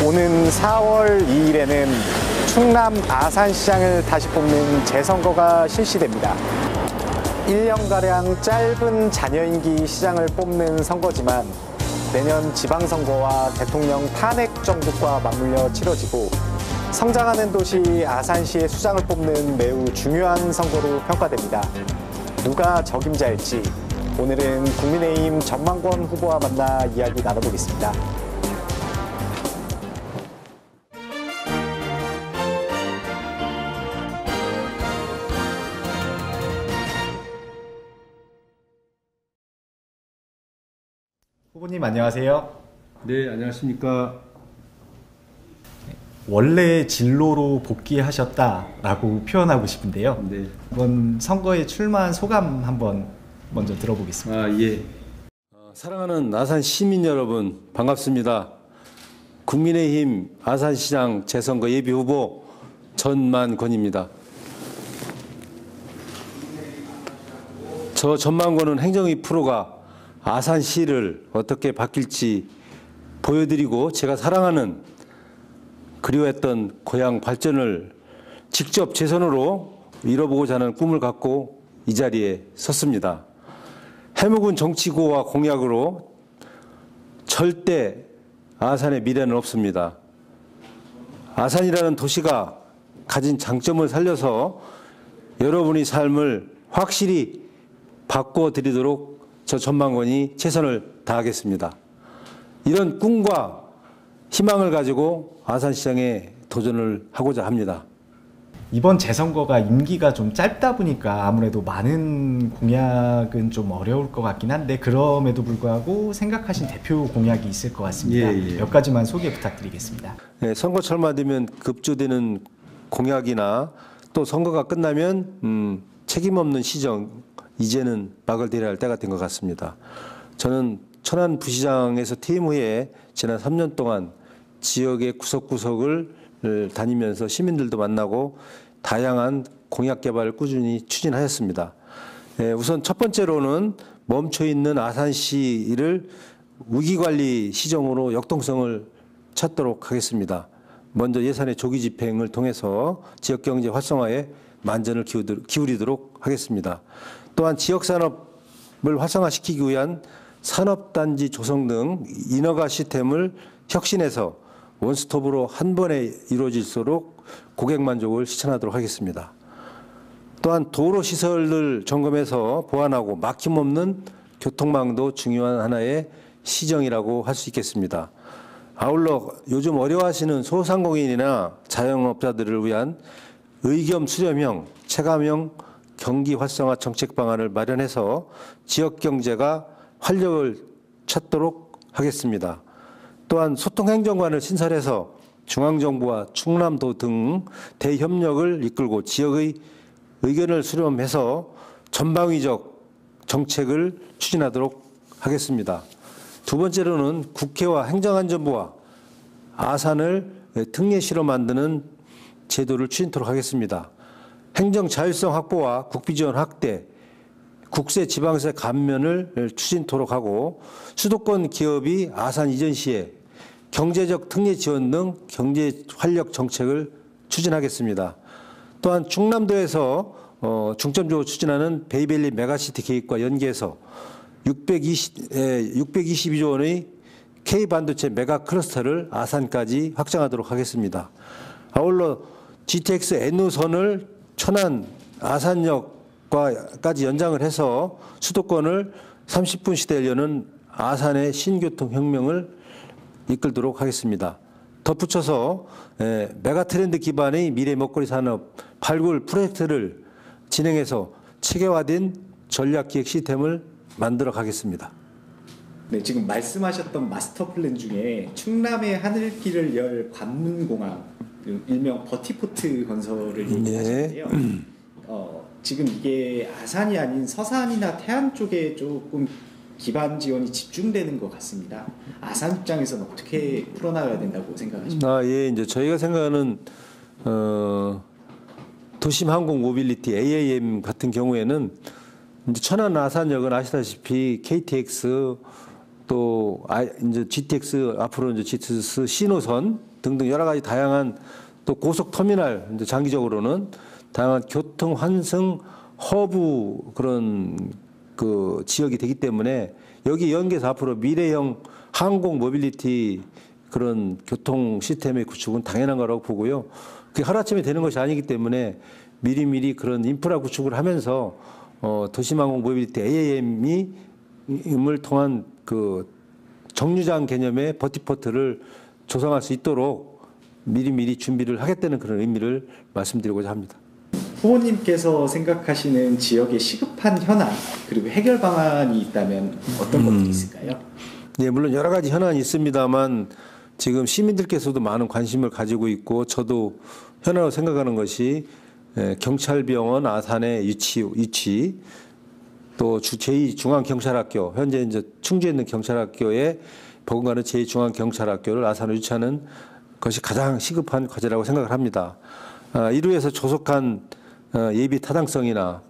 오는 4월 2일에는 충남 아산시장을 다시 뽑는 재선거가 실시됩니다. 1년가량 짧은 잔여임기 시장을 뽑는 선거지만 내년 지방선거와 대통령 탄핵 정국과 맞물려 치러지고 성장하는 도시 아산시의 수장을 뽑는 매우 중요한 선거로 평가됩니다. 누가 적임자일지 오늘은 국민의힘 전망권 후보와 만나 이야기 나눠보겠습니다. 후보님 안녕하세요. 네, 안녕하십니까. 원래 진로로 복귀하셨다라고 표현하고 싶은데요. 네. 이번 선거에 출마한 소감 한번 먼저 들어보겠습니다. 예. 사랑하는 아산 시민 여러분, 반갑습니다. 국민의힘 아산시장 재선거 예비 후보 전만권입니다. 저 전만권은 행정위 프로가 아산시를 어떻게 바뀔지 보여드리고 제가 사랑하는 그리워했던 고향 발전을 직접 제 손으로 이뤄보고자 하는 꿈을 갖고 이 자리에 섰습니다. 해묵은 정치고와 공약으로 절대 아산의 미래는 없습니다. 아산이라는 도시가 가진 장점을 살려서 여러분의 삶을 확실히 바꿔드리도록 저 전만권이 최선을 다하겠습니다. 이런 꿈과 희망을 가지고 아산시장에 도전을 하고자 합니다. 이번 재선거가 임기가 좀 짧다 보니까 아무래도 많은 공약은 좀 어려울 것 같긴 한데 그럼에도 불구하고 생각하신 대표 공약이 있을 것 같습니다. 몇 가지만 소개 부탁드리겠습니다. 네, 선거철만 되면 급조되는 공약이나 또 선거가 끝나면 책임 없는 시정, 이제는 막을 내려야 할 때가 된 것 같습니다. 저는 천안 부시장에서 퇴임 후에 지난 3년 동안 지역의 구석구석을 다니면서 시민들도 만나고 다양한 공약 개발을 꾸준히 추진하였습니다. 우선 첫 번째로는 멈춰있는 아산시를 위기관리 시정으로 역동성을 찾도록 하겠습니다. 먼저 예산의 조기 집행을 통해서 지역경제 활성화에 만전을 기울이도록 하겠습니다. 또한 지역산업을 활성화시키기 위한 산업단지 조성 등 인허가 시스템을 혁신해서 원스톱으로 한 번에 이루어질수록 고객 만족을 실천하도록 하겠습니다. 또한 도로시설을 점검해서 보완하고 막힘없는 교통망도 중요한 하나의 시정이라고 할 수 있겠습니다. 아울러 요즘 어려워하시는 소상공인이나 자영업자들을 위한 의겸 수렴형, 체감형 경기 활성화 정책 방안을 마련해서 지역 경제가 활력을 찾도록 하겠습니다. 또한 소통행정관을 신설해서 중앙정부와 충남도 등 대협력을 이끌고 지역의 의견을 수렴해서 전방위적 정책을 추진하도록 하겠습니다. 두 번째로는 국회와 행정안전부와 아산을 특례시로 만드는 제도를 추진토록 하겠습니다. 행정 자율성 확보와 국비지원 확대, 국세 지방세 감면을 추진토록 하고 수도권 기업이 아산 이전 시에 경제적 특례 지원 등 경제 활력 정책을 추진하겠습니다. 또한 충남도에서 중점적으로 추진하는 베이밸리 메가시티 계획과 연계해서 622조 원의 K반도체 메가 클러스터를 아산까지 확장하도록 하겠습니다. 아울러 GTX N호선을 천안 아산역까지 연장을 해서 수도권을 30분 시대에 여는 아산의 신교통혁명을 이끌도록 하겠습니다. 덧붙여서 메가트렌드 기반의 미래 먹거리 산업 발굴 프로젝트를 진행해서 체계화된 전략기획 시스템을 만들어 가겠습니다. 네, 지금 말씀하셨던 마스터 플랜 중에 충남의 하늘길을 열 관문공항, 일명 버티포트 건설을 얘기하셨는데요. 지금 이게 아산이 아닌 서산이나 태안 쪽에 조금 기반 지원이 집중되는 것 같습니다. 아산 입장에서는 어떻게 풀어나가야 된다고 생각하십니까? 예, 이제 저희가 생각하는 도심 항공 모빌리티 AAM 같은 경우에는 이제 천안 아산역은 아시다시피 KTX 또 이제 GTX 앞으로 이제 GTX 신호선 등등 여러 가지 다양한 또 고속 터미널 이제 장기적으로는 다양한 교통 환승 허브 그런 그 지역이 되기 때문에 여기 연계해서 앞으로 미래형 항공 모빌리티 그런 교통 시스템의 구축은 당연한 거라고 보고요. 그게 하루아침에 되는 것이 아니기 때문에 미리미리 그런 인프라 구축을 하면서 도심항공 모빌리티 AAM을 통한 그 정류장 개념의 버티포트를 조성할 수 있도록 미리미리 준비를 하겠다는 그런 의미를 말씀드리고자 합니다. 후보님께서 생각하시는 지역의 시급한 현안 그리고 해결 방안이 있다면 어떤 것들이 있을까요? 네, 물론 여러 가지 현안이 있습니다만 지금 시민들께서도 많은 관심을 가지고 있고 저도 현안으로 생각하는 것이 경찰병원 아산의 유치 또 제2중앙경찰학교 현재 이제 충주에 있는 경찰학교에 버금가는 제2중앙경찰학교를 아산으로 유치하는 것이 가장 시급한 과제라고 생각을 합니다. 이루에서 조속한 예비 타당성이나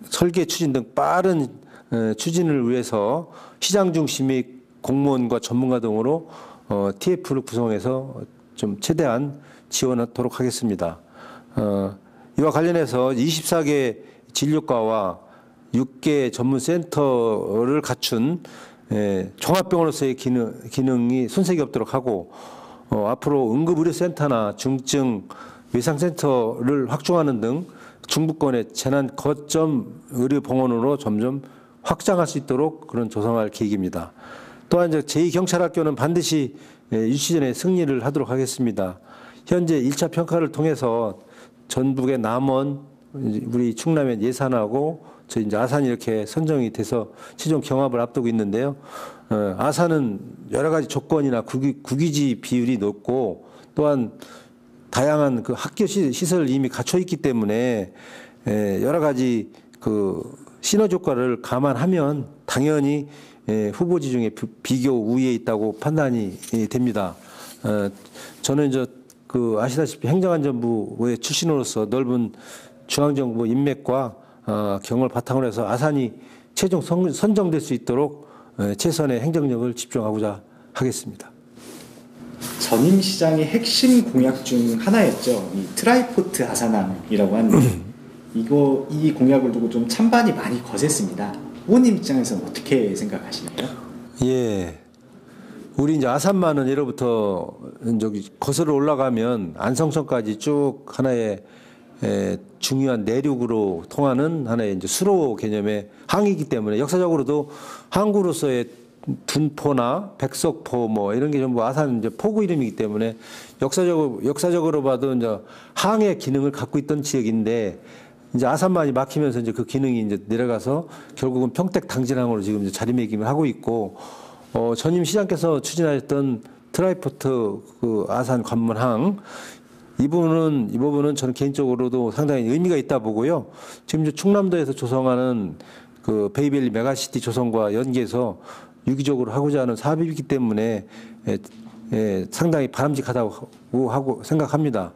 설계 추진 등 빠른 추진을 위해서 시장 중심의 공무원과 전문가 등으로 TF를 구성해서 좀 최대한 지원하도록 하겠습니다. 이와 관련해서 24개 진료과와 6개 전문센터를 갖춘 종합병원으로서의 기능이 손색이 없도록 하고 앞으로 응급의료센터나 중증 외상센터를 확충하는 등 중부권의 재난 거점 의료병원으로 점점 확장할 수 있도록 그런 조성할 계획입니다. 또한 제2경찰학교는 반드시 유치 전에 승리를 하도록 하겠습니다. 현재 1차 평가를 통해서 전북의 남원, 우리 충남의 예산하고 저희 이제 아산이 이렇게 선정이 돼서 최종 경합을 앞두고 있는데요. 아산은 여러 가지 조건이나 국유지 비율이 높고 또한 다양한 그 학교 시설을 이미 갖춰 있기 때문에 여러 가지 그 시너지 효과를 감안하면 당연히 후보지 중에 비교 우위에 있다고 판단이 됩니다. 저는 이제 그 아시다시피 행정안전부의 출신으로서 넓은 중앙정부 인맥과 경험을 바탕으로 해서 아산이 최종 선정될 수 있도록 최선의 행정력을 집중하고자 하겠습니다. 전임 시장의 핵심 공약 중 하나였죠. 이 트라이포트 아산항이라고 하는 이 공약을 두고 좀 찬반이 많이 거셌습니다. 후보님 입장에서는 어떻게 생각하시나요? 예, 우리 이제 아산만은 예로부터 저기 거슬러 올라가면 안성천까지 쭉 하나의 중요한 내륙으로 통하는 하나의 이제 수로 개념의 항이기 때문에 역사적으로도 항구로서의 둔포나 백석포 뭐 이런 게 전부 아산 이제 포구 이름이기 때문에 역사적으로 봐도 이제 항의 기능을 갖고 있던 지역인데 이제 아산만이 막히면서 이제 그 기능이 이제 내려가서 결국은 평택 당진항으로 지금 이제 자리매김을 하고 있고 전임 시장께서 추진하셨던 트라이포트 그 아산 관문항 이 부분은 저는 개인적으로도 상당히 의미가 있다 보고요. 지금 이제 충남도에서 조성하는 그 베이밸리 메가시티 조성과 연계해서 유기적으로 하고자 하는 사업이기 때문에 상당히 바람직하다고 하고 생각합니다.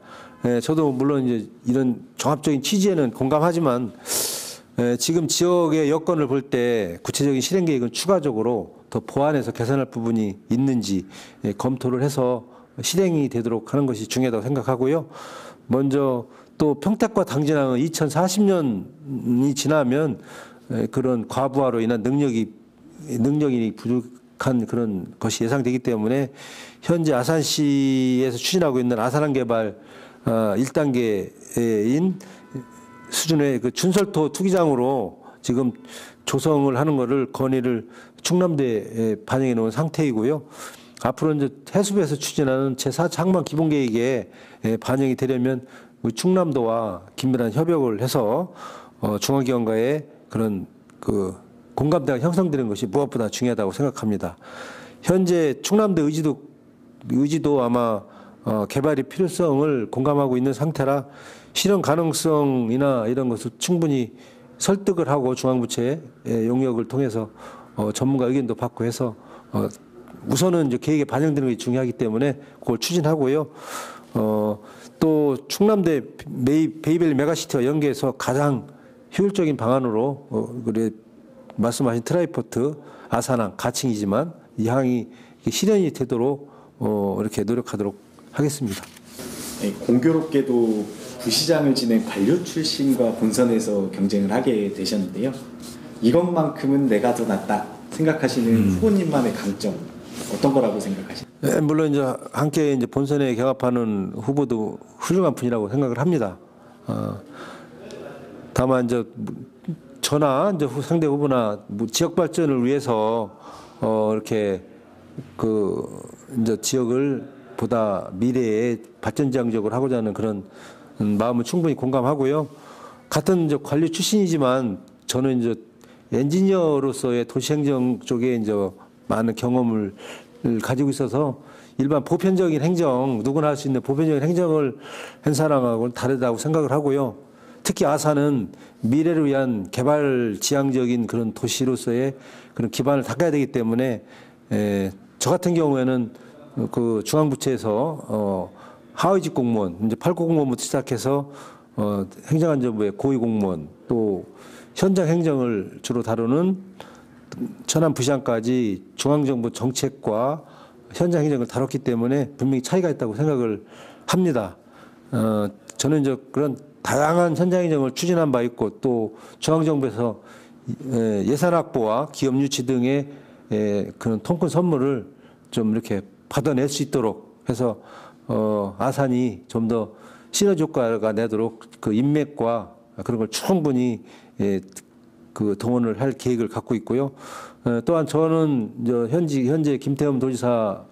저도 물론 이제 이런 종합적인 취지에는 공감하지만 지금 지역의 여건을 볼 때 구체적인 실행 계획은 추가적으로 더 보완해서 개선할 부분이 있는지 검토를 해서 실행이 되도록 하는 것이 중요하다고 생각하고요. 먼저 또 평택과 당진항은 2040년이 지나면 그런 과부하로 인한 능력이 부족한 그런 것이 예상되기 때문에 현재 아산시에서 추진하고 있는 아산항 개발 1단계인 수준의 그 준설토 투기장으로 지금 조성을 하는 것을 건의를 충남대에 반영해 놓은 상태이고요. 앞으로 이제 해수부에서 추진하는 제4차 항만 기본계획에 반영이 되려면 우리 충남도와 긴밀한 협력을 해서 중앙기관과의 그런 그 공감대가 형성되는 것이 무엇보다 중요하다고 생각합니다. 현재 충남도 의지도 아마 개발의 필요성을 공감하고 있는 상태라 실현 가능성이나 이런 것을 충분히 설득을 하고 중앙부처의 용역을 통해서 전문가 의견도 받고 해서 우선은 이제 계획에 반영되는 것이 중요하기 때문에 그걸 추진하고요. 또 충남대 베이밸리 메가시티와 연계해서 가장 효율적인 방안으로 그래 말씀하신 트라이포트 아산항 가칭이지만 이 항이 실현이 되도록 이렇게 노력하도록 하겠습니다. 네, 공교롭게도 부시장을 지낸 관료 출신과 본선에서 경쟁을 하게 되셨는데요. 이것만큼은 내가 더 낫다 생각하시는 후보님만의 강점 어떤 거라고 생각하시나요? 네, 물론 이제 함께 이제 본선에 경합하는 후보도 훌륭한 분이라고 생각을 합니다. 다만 이제 저나 이제 상대 후보나 지역 발전을 위해서 이렇게 이제 지역을 보다 미래에 발전지향적으로 하고자 하는 그런 마음은 충분히 공감하고요. 같은 이제 관료 출신이지만 저는 이제 엔지니어로서의 도시행정 쪽에 이제 많은 경험을 가지고 있어서 일반 보편적인 행정, 누구나 할 수 있는 보편적인 행정을 한 사람하고는 다르다고 생각을 하고요. 특히 아산은 미래를 위한 개발 지향적인 그런 도시로서의 그런 기반을 닦아야 되기 때문에 저 같은 경우에는 그 중앙부처에서 하위직 공무원, 이제 8급 공무원부터 시작해서 행정안전부의 고위 공무원, 또 현장 행정을 주로 다루는 천안부시장까지 중앙정부 정책과 현장 행정을 다뤘기 때문에 분명히 차이가 있다고 생각을 합니다. 저는 이제 그런 다양한 현장 행정을 추진한 바 있고 또 중앙정부에서 예산 확보와 기업 유치 등의 그런 통큰 선물을 좀 이렇게 받아낼 수 있도록 해서 아산이 좀 더 시너지 효과가 내도록 그 인맥과 그런 걸 충분히 그 동원을 할 계획을 갖고 있고요. 또한 저는 현재 김태흠 도지사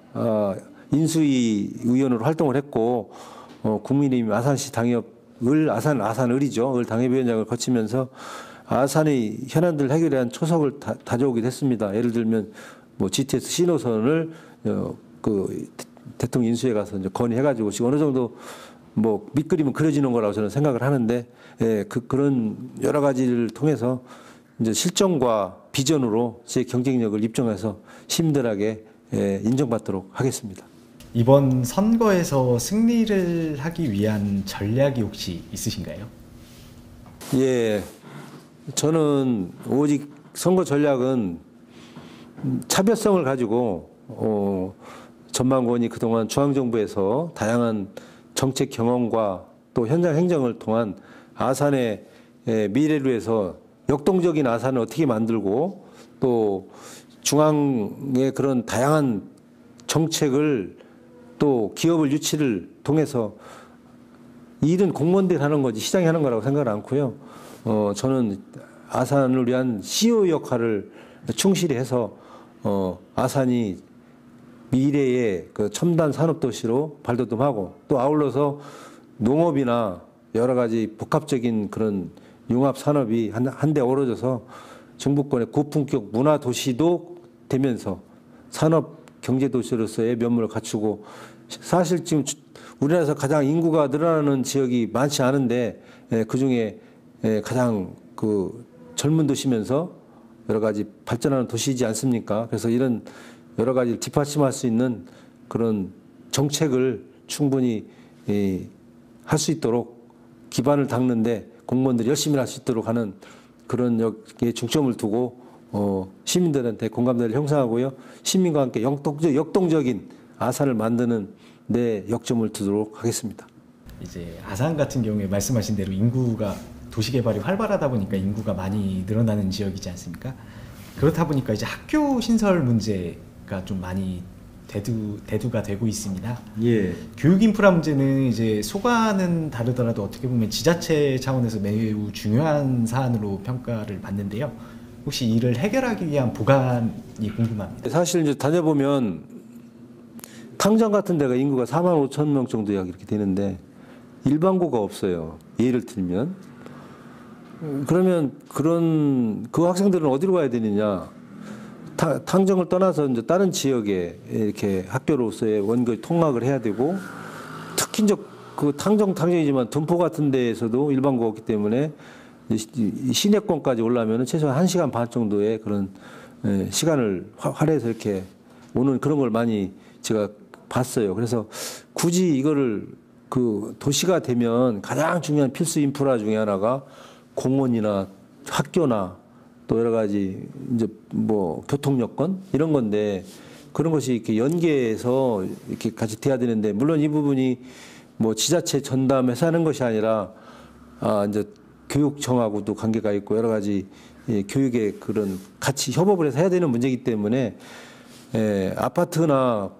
인수위 의원으로 활동을 했고 국민의힘 아산시 당협을 아산을이죠. 을 당협위원장을 거치면서 아산의 현안들 해결에 대한 초석을 다져오기도 했습니다. 예를 들면 뭐 GTX 신호선을 그 대통령 인수에 가서 이제 건의해가지고 지금 어느 정도 뭐 밑그림은 그려지는 거라고 저는 생각을 하는데 그런 여러 가지를 통해서 이제 실정과 비전으로 제 경쟁력을 입증해서 시민들에게 인정받도록 하겠습니다. 이번 선거에서 승리를 하기 위한 전략이 혹시 있으신가요? 예, 저는 오직 선거 전략은 차별성을 가지고 전망권이 그동안 중앙정부에서 다양한 정책 경험과 또 현장 행정을 통한 아산의 미래를 위해서 역동적인 아산을 어떻게 만들고 또 중앙의 그런 다양한 정책을 또 기업을 유치를 통해서 일은 공무원들이 하는 거지 시장이 하는 거라고 생각을 않고요. 저는 아산을 위한 CEO 역할을 충실히 해서 아산이 미래의 그 첨단 산업 도시로 발돋움하고 또 아울러서 농업이나 여러 가지 복합적인 그런 융합 산업이 한데 어우러져서 정부권의 고품격 문화 도시도 되면서 산업 경제 도시로서의 면모를 갖추고 사실 지금 우리나라에서 가장 인구가 늘어나는 지역이 많지 않은데 그 중에 가장 그 젊은 도시면서 여러 가지 발전하는 도시이지 않습니까? 그래서 이런 여러 가지를 뒷받침할 수 있는 그런 정책을 충분히 할 수 있도록 기반을 닦는데 공무원들이 열심히 할 수 있도록 하는 그런 여기에 중점을 두고 시민들한테 공감대를 형성하고요. 시민과 함께 역동적인 아산을 만드는 데 역점을 두도록 하겠습니다. 이제 아산 같은 경우에 말씀하신 대로 인구가 도시 개발이 활발하다 보니까 인구가 많이 늘어나는 지역이지 않습니까? 그렇다 보니까 이제 학교 신설 문제가 좀 많이 대두가 되고 있습니다. 예. 교육 인프라 문제는 이제 소관은 다르더라도 어떻게 보면 지자체 차원에서 매우 중요한 사안으로 평가를 받는데요. 혹시 이를 해결하기 위한 보관이 궁금합니다. 사실 이제 다녀보면 탕정 같은 데가 인구가 4만 5천 명 정도 이렇게 되는데 일반고가 없어요. 예를 들면 그러면 그 학생들은 어디로 가야 되느냐? 탕정을 떠나서 이제 다른 지역에 이렇게 학교로서의 원거리 통학을 해야 되고 특히 이제 그 탕정이지만 둔포 같은 데에서도 일반고가 없기 때문에 시내권까지 올라면은 최소한 1시간 반 정도의 그런 시간을 할애해서 이렇게 오는 그런 걸 많이 제가 봤어요. 그래서 굳이 이거를 그 도시가 되면 가장 중요한 필수 인프라 중에 하나가 공원이나 학교나 또 여러 가지 이제 뭐 교통 여건 이런 건데 그런 것이 이렇게 연계해서 이렇게 같이 돼야 되는데, 물론 이 부분이 뭐 지자체 전담해서 하는 것이 아니라 이제 교육청하고도 관계가 있고 여러 가지 교육의 그런 같이 협업을 해서 해야 되는 문제이기 때문에 아파트나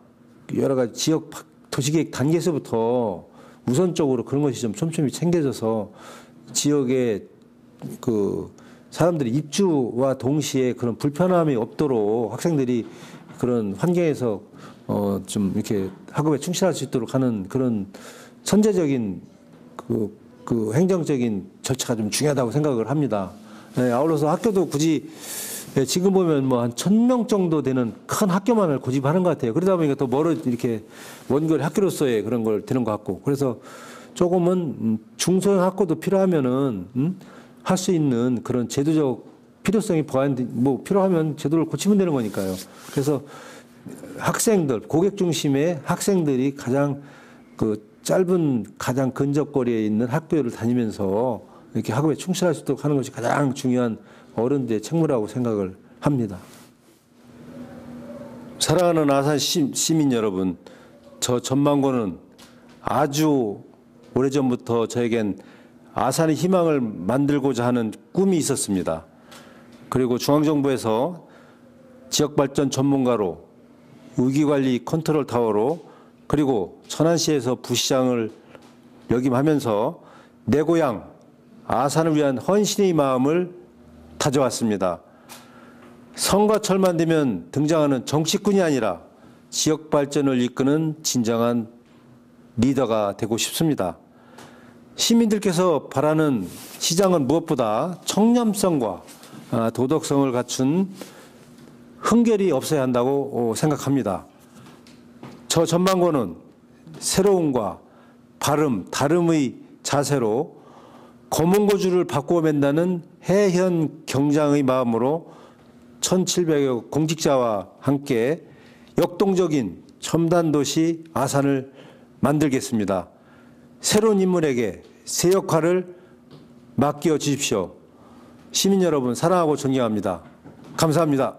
여러 가지 지역 도시계획 단계에서부터 우선적으로 그런 것이 좀 촘촘히 챙겨져서 지역에 그 사람들이 입주와 동시에 그런 불편함이 없도록 학생들이 그런 환경에서 좀 이렇게 학업에 충실할 수 있도록 하는 그런 선제적인 그 행정적인 절차가 좀 중요하다고 생각을 합니다. 아울러서 학교도 굳이 지금 보면 뭐 한 1,000명 정도 되는 큰 학교만을 고집하는 것 같아요. 그러다 보니까 또 멀어 이렇게 원거리 학교로서의 그런 걸 되는 것 같고, 그래서 조금은 중소형 학교도 필요하면은 할 수 있는 그런 제도적 필요성이 뭐 필요하면 제도를 고치면 되는 거니까요. 그래서 학생들, 고객 중심의 학생들이 가장 그 짧은 가장 근접거리에 있는 학교를 다니면서 이렇게 학업에 충실할 수 있도록 하는 것이 가장 중요한 어른들의 책무라고 생각을 합니다. 사랑하는 아산 시민 여러분, 저 전망고는 아주 오래전부터 저에겐 아산의 희망을 만들고자 하는 꿈이 있었습니다. 그리고 중앙정부에서 지역발전 전문가로, 위기관리 컨트롤 타워로, 그리고 천안시에서 부시장을 역임하면서 내 고향 아산을 위한 헌신의 마음을 다져왔습니다. 선거철만 되면 등장하는 정치꾼이 아니라 지역 발전을 이끄는 진정한 리더가 되고 싶습니다. 시민들께서 바라는 시장은 무엇보다 청렴성과 도덕성을 갖춘 흥결이 없어야 한다고 생각합니다. 저 전망고는 새로움과 발음, 다름의 자세로 검은고주를 바꾸어 맨다는 해현 경장의 마음으로 1,700여 공직자와 함께 역동적인 첨단도시 아산을 만들겠습니다. 새로운 인물에게 새 역할을 맡겨 주십시오. 시민 여러분, 사랑하고 존경합니다. 감사합니다.